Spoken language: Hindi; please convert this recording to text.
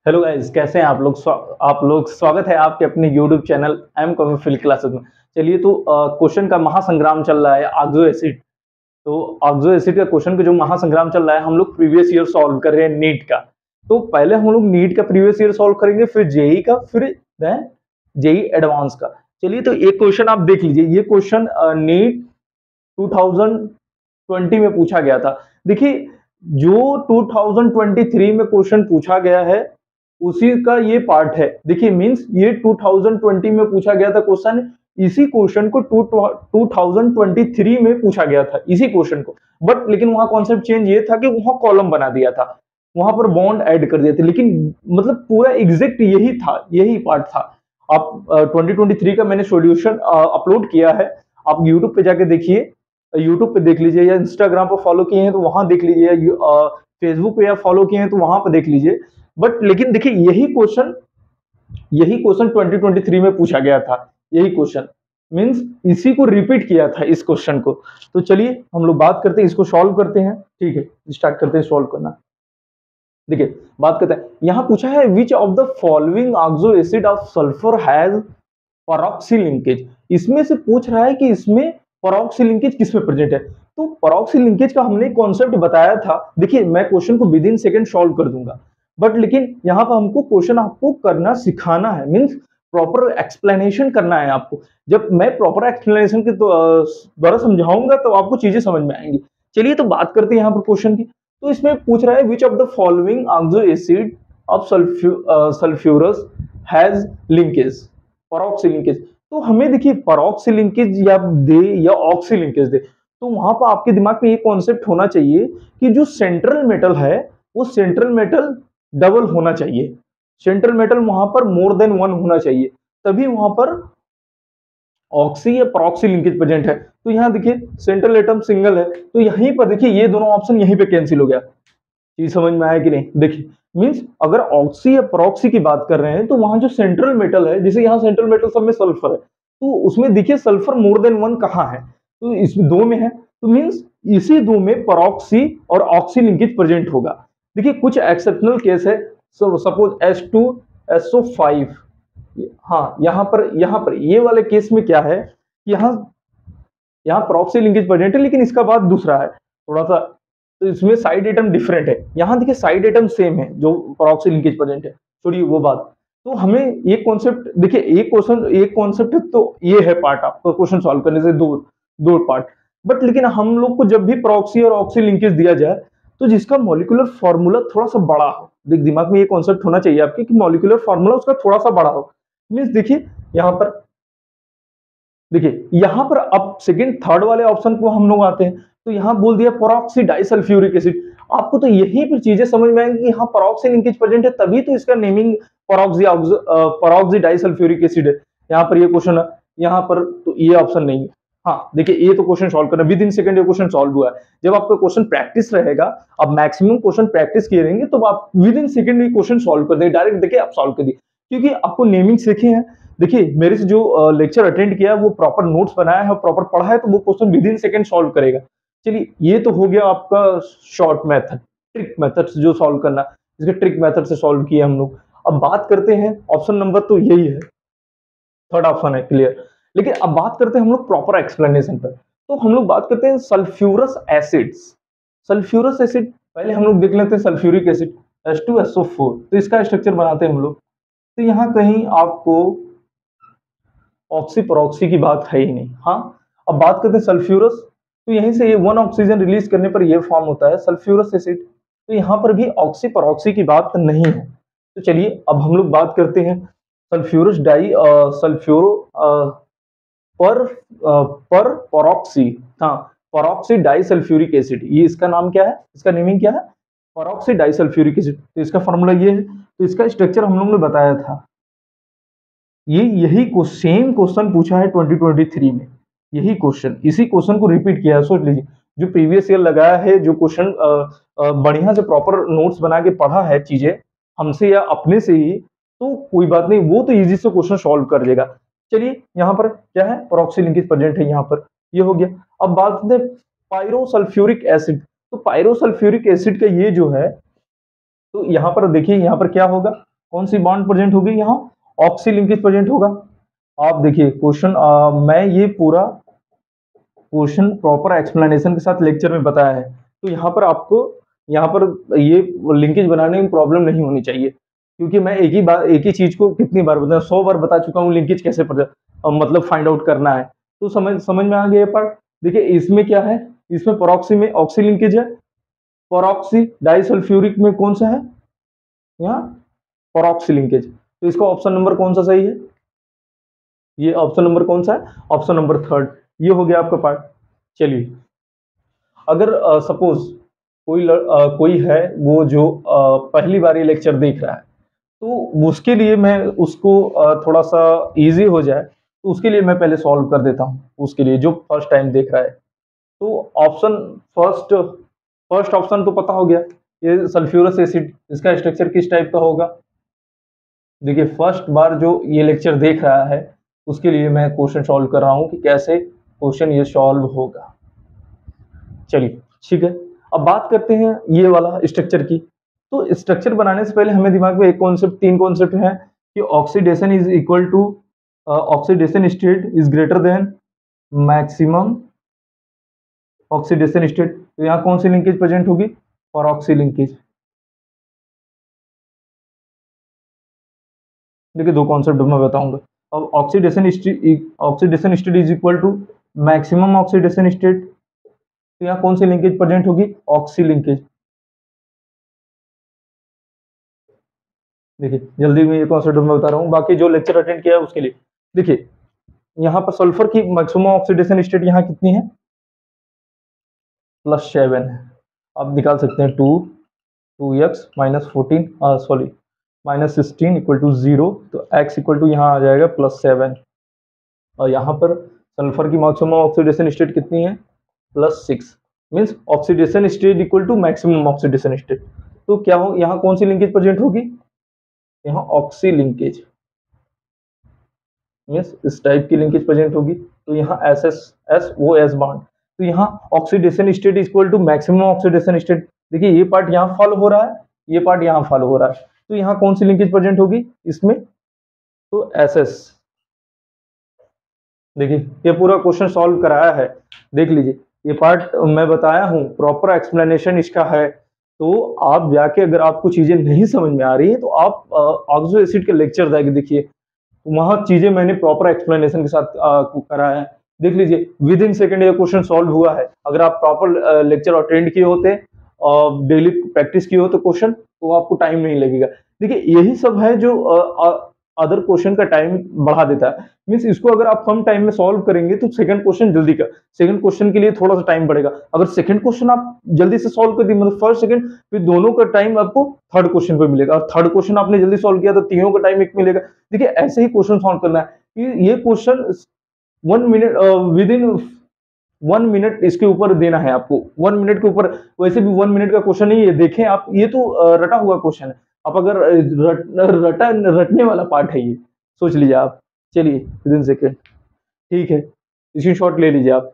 हेलो गाइस, कैसे हैं आप लोग? स्वागत है आपके अपने YouTube channel M comic classes में। चलिए, तो क्वेश्चन का महासंग्राम चल रहा है ऑक्सो एसिड। तो ऑक्सो एसिड का क्वेश्चन का जो महासंग्राम चल रहा है, हम लोग प्रीवियस ईयर सॉल्व कर रहे हैं नीट का। तो पहले हम लोग नीट का प्रीवियस ईयर सॉल्व करेंगे, फिर जेई का, फिर देन जेई एडवांस का। चलिए, तो एक क्वेश्चन आप देख लीजिए। ये क्वेश्चन नीट 2020 में पूछा गया था। देखिए, जो 2023 में क्वेश्चन पूछा गया है उसी का ये पार्ट है। देखिए, मींस ये 2020 में पूछा गया था क्वेश्चन, इसी क्वेश्चन को 2023 में पूछा गया था, इसी क्वेश्चन को। बट लेकिन वहां कॉन्सेप्ट चेंज ये था कि वहां कॉलम बना दिया था, वहां पर बॉन्ड ऐड कर दिए थे, लेकिन मतलब पूरा एग्जैक्ट यही था, यही पार्ट था। आप 2023 का मैंने सॉल्यूशन अपलोड किया है, आप यूट्यूब पे जाके देखिए, यूट्यूब पे देख लीजिए, या इंस्टाग्राम पर फॉलो किए हैं तो वहां देख लीजिए, या फेसबुक पे या फॉलो किए हैं तो वहां पर देख लीजिए। बट लेकिन देखिए, यही क्वेश्चन 2023 में पूछा गया था। यही क्वेश्चन मींस इसी को रिपीट किया था, इस क्वेश्चन को। तो चलिए हम लोग बात करते हैं, इसको सॉल्व करते हैं। ठीक है, स्टार्ट करते हैं सॉल्व करना। देखिए, बात करते हैं। यहां पूछा है which of the following oxo acid of sulphur has परऑक्सी linkage. इसमें से पूछ रहा है कि इसमें परऑक्सी लिंकेज किस में प्रेजेंट है। तो परऑक्सी लिंकेज का हमने कॉन्सेप्ट बताया था। देखिए, मैं क्वेश्चन को विद इन सेकंड सॉल्व कर दूंगा, बट लेकिन यहाँ पर हमको क्वेश्चन आपको करना सिखाना है, मींस प्रॉपर एक्सप्लेनेशन करना है आपको। जब मैं प्रॉपर एक्सप्लेनेशन के द्वारा समझाऊंगा तो आपको चीजें समझ में आएंगी। चलिए, तो बात करते हैं यहाँ पर क्वेश्चन की। तो इसमें पूछ रहा है which of the following oxo acid of sulphurous has linkage, परऑक्सी linkage. तो हमें देखिए, परऑक्सी लिंकेज या दे या ऑक्सी लिंकेज दे, तो वहां पर आपके दिमाग में ये कॉन्सेप्ट होना चाहिए कि जो सेंट्रल मेटल है वो सेंट्रल मेटल डबल होना चाहिए। सेंट्रल मेटल वहां पर मोर देन वन होना चाहिए, तभी वहां पर ऑक्सी या प्रॉक्सी लिंकेज प्रेजेंट है। तो यहाँ देखिए, सेंट्रल एटम सिंगल है, तो यहीं पर देखिए ये दोनों ऑप्शन यहीं पे कैंसिल हो गया। चीज समझ में आया कि नहीं? देखिए, मींस अगर ऑक्सी या प्रॉक्सी की बात कर रहे हैं तो वहां जो सेंट्रल मेटल है, जैसे यहाँ सेंट्रल मेटल सब में सल्फर है, तो उसमें देखिए सल्फर मोर देन वन कहाँ है, तो इसमें दो में है। तो मींस इसी दो में परऑक्सी और ऑक्सी लिंकेज प्रेजेंट होगा। देखिए, कुछ एक्सेप्शनल केस है, सपोज H2SO5। हाँ, यहाँ पर ये वाले केस में क्या है, यहाँ यहाँ प्रॉक्सी लिंकेज प्रेजेंट है, लेकिन इसका बात दूसरा है थोड़ा सा। तो इसमें साइड एटम डिफरेंट है, यहाँ देखिए साइड एटम सेम है जो प्रॉक्सी लिंकेज प्रेजेंट है। छोड़िए वो बात। तो हमें ये कॉन्सेप्ट देखिए, एक कॉन्सेप्ट तो ये है पार्ट आपको क्वेश्चन सॉल्व करने से दो दो पार्ट। बट लेकिन हम लोग को जब भी प्रॉक्सी और ऑक्सी लिंकेज दिया जाए तो जिसका मॉलिक्यूलर फॉर्मूला थोड़ा सा बड़ा हो, दिमाग में ये कॉन्सेप्ट होना चाहिए आपके कि मॉलिक्यूलर फॉर्मूला उसका थोड़ा सा बड़ा हो। मीन्स देखिए, यहाँ पर अब सेकंड थर्ड वाले ऑप्शन को हम लोग आते हैं, तो यहाँ बोल दिया परऑक्सी डाइसल्फ्यूरिक एसिड। आपको तो यहीं पर चीजें समझ में आएंगी कि यहाँ परऑक्सी लिंकेज प्रेजेंट है, तभी तो इसका नेमिंग परऑक्सी डाइसल्फ्यूरिक एसिड है। यहाँ पर ये क्वेश्चन है, यहाँ पर तो ये ऑप्शन नहीं है। हाँ देखिए, ये तो क्वेश्चन सॉल्व करना विद इन सेकंड, ये क्वेश्चन सॉल्व हुआ है। जब आपका क्वेश्चन प्रैक्टिस रहेगा, अब मैक्सिमम क्वेश्चन प्रैक्टिस किए रहेंगे, तो आप विद इन सेकंड ये क्वेश्चन सॉल्व कर देंगे, डायरेक्ट देखिए आप सॉल्व कर दिए, क्योंकि आपको नेमिंग सीखे हैं। देखिए, मेरे से जो लेक्चर अटेंड किया वो प्रॉपर नोट्स बनाया है, प्रॉपर पढ़ा है, तो वो question with in second solve करेगा। चलिए, ये तो हो गया आपका शॉर्ट मेथड, ट्रिक मेथड से जो सॉल्व करना, इसके ट्रिक मेथड से सॉल्व किया हम लोग। अब बात करते हैं ऑप्शन नंबर, तो यही है, थर्ड ऑप्शन है, क्लियर। लेकिन अब बात करते हैं हम लोग प्रॉपर एक्सप्लेनेशन पर। तो हम लोग बात करते हैं सल्फ्यूरस एसिड्स। सल्फ्यूरस एसिड पहले हम लोग देख लेते हैं। सल्फ्यूरिक एसिड H2SO4, तो इसका स्ट्रक्चर बनाते हैं हम लोग। तो यहाँ कहीं आपको ऑक्सी परऑक्सी की बात है ही नहीं। हाँ, अब बात करते हैं सल्फ्यूरस, तो यहीं से ये वन ऑक्सीजन रिलीज करने पर ये फॉर्म होता है सल्फ्यूरस एसिड। तो यहाँ पर भी ऑक्सी परऑक्सी की बात नहीं है। तो चलिए, अब हम लोग बात करते हैं सल्फ्यूरस डाई सल्फ्यूरो पर परऑक्सी। हाँ, परऑक्सी डाइसल्फ्यूरिक एसिड, ये इसका नाम क्या है, इसका नेमिंग क्या है, परऑक्सी डाइसल्फ्यूरिक एसिड। तो इसका फॉर्मूला ये है, तो इसका स्ट्रक्चर हम लोग ने बताया था। ये यही सेम क्वेश्चन पूछा है 2023 में, यही क्वेश्चन, इसी क्वेश्चन को रिपीट किया है। सोच लीजिए, जो प्रीवियस ईयर लगाया है, जो क्वेश्चन बढ़िया से प्रॉपर नोट्स बना के पढ़ा है चीजें हमसे या अपने से ही, तो कोई बात नहीं, वो तो इजी से क्वेश्चन सॉल्व कर देगा। चलिए, यहाँ पर क्या है, परऑक्सी लिंकेज प्रेजेंट है, यहाँ पर ये हो गया। अब बात करते हैं पायरोसल्फ्यूरिक एसिड। तो पायरोसल्फ्यूरिक एसिड का ये जो है, तो यहाँ पर देखिए, यहाँ पर क्या होगा, कौन सी बॉन्ड प्रेजेंट होगी, यहाँ ऑक्सी लिंकेज प्रेजेंट होगा। आप देखिए क्वेश्चन, मैं ये पूरा क्वेश्चन प्रॉपर एक्सप्लेनेशन के साथ लेक्चर में बताया है, तो यहाँ पर आपको यहाँ पर ये लिंकेज बनाने में प्रॉब्लम नहीं होनी चाहिए, क्योंकि मैं एक ही चीज को कितनी बार बताया, 100 बार बता चुका हूँ लिंकेज कैसे मतलब फाइंड आउट करना है। तो समझ में आ गया ये पार्ट। देखिए इसमें क्या है, इसमें परऑक्सी में ऑक्सी लिंकेज है, परऑक्सी डाइसल्फ्यूरिक में कौन सा है, यहाँ परऑक्सी लिंकेज। तो इसका ऑप्शन नंबर कौन सा सही है, ये ऑप्शन नंबर कौन सा है, ऑप्शन नंबर 3। ये हो गया आपका पार्ट। चलिए, अगर सपोज कोई है वो जो पहली बार ये लेक्चर देख रहा है, तो उसके लिए मैं उसको थोड़ा सा इजी हो जाए, तो उसके लिए मैं पहले सॉल्व कर देता हूँ, उसके लिए जो फर्स्ट टाइम देख रहा है। तो ऑप्शन फर्स्ट ऑप्शन तो पता हो गया, ये सल्फ्यूरस एसिड, इसका स्ट्रक्चर किस टाइप का होगा। देखिए फर्स्ट बार जो ये लेक्चर देख रहा है, उसके लिए मैं क्वेश्चन सॉल्व कर रहा हूँ कि कैसे क्वेश्चन ये सॉल्व होगा। चलिए ठीक है, अब बात करते हैं ये वाला स्ट्रक्चर की। तो स्ट्रक्चर बनाने से पहले हमें दिमाग में एक कॉन्सेप्ट, 3 कॉन्सेप्ट है कि oxidation is equal to oxidation state is greater than maximum oxidation state. तो यहाँ कौन सी लिंकेज प्रेजेंट होगी, परऑक्सी लिंकेज। देखिए 2 कॉन्सेप्ट मैं बताऊंगा। अब oxidation state is equal to maximum oxidation state, तो यहाँ कौन सी लिंकेज प्रेजेंट होगी, ऑक्सी लिंकेज। देखिए जल्दी में ये कॉन्सेप्ट मैं बता रहा हूँ, बाकी जो लेक्चर अटेंड किया है उसके लिए। देखिए यहाँ पर सल्फर की मैक्सिमम ऑक्सीडेशन स्टेट यहाँ कितनी है, +7 है। आप निकाल सकते हैं 2x -16 इक्वल टू 0, तो x इक्वल टू यहाँ आ जाएगा +7। और यहाँ पर सल्फर की मैक्सिमम ऑक्सीडेशन स्टेट कितनी है, +6, means oxidation state equal to maximum oxidation state. तो क्या हो, यहाँ कौन सी लिंकेज प्रेजेंट होगी, यहाँ ऑक्सी लिंकेज, मीन्स इस टाइप की लिंकेज प्रेजेंट होगी। तो यहाँ SO2 बॉन्ड, तो यहाँ oxidation state equal to maximum oxidation state. देखिए ये पार्ट यहाँ फॉलो हो रहा है, ये पार्ट यहाँ फॉलो हो रहा है, तो यहाँ कौन सी लिंकेज प्रेजेंट होगी इसमें, तो SS। देखिए ये पूरा क्वेश्चन सॉल्व कराया है, देख लीजिए ये पार्ट मैं बताया हूँ, प्रॉपर एक्सप्लेनेशन इसका है। तो आप जाके अगर आपको चीजें नहीं समझ में आ रही है, तो आप ऑक्सो एसिड के लेक्चर जाके देखिए, वहां चीजें मैंने प्रॉपर एक्सप्लेनेशन के साथ कराया है। देख लीजिए विद इन सेकेंड ये क्वेश्चन सॉल्व हुआ है। अगर आप प्रॉपर लेक्चर अटेंड किए होते और डेली प्रैक्टिस किए हो तो क्वेश्चन, तो आपको टाइम नहीं लगेगा। देखिए यही सब है जो अदर क्वेश्चन का टाइम बढ़ा देता है। मीन्स इसको अगर आप कम टाइम में सॉल्व करेंगे तो सेकंड क्वेश्चन जल्दी का, सेकंड क्वेश्चन के लिए थोड़ा सा टाइम बढ़ेगा। अगर सेकंड क्वेश्चन आप जल्दी से सॉल्व कर दिए, मतलब फर्स्ट सेकंड, फिर दोनों का टाइम आपको थर्ड क्वेश्चन पे मिलेगा, और थर्ड क्वेश्चन आपने जल्दी सॉल्व किया तो तीनों का टाइम एक मिलेगा। देखिए ऐसे ही क्वेश्चन सॉल्व करना है। ये question 1 minute, with in 1 minute इसके ऊपर देना है आपको, 1 मिनट के ऊपर। वैसे भी 1 मिनट का क्वेश्चन नहीं है, देखें आप, ये तो रटा हुआ क्वेश्चन है। आप अगर रटने वाला पार्ट है ये, सोच लीजिए आप। चलिए विद इन सेकेंड, ठीक है, स्क्रीनशॉट ले लीजिए आप।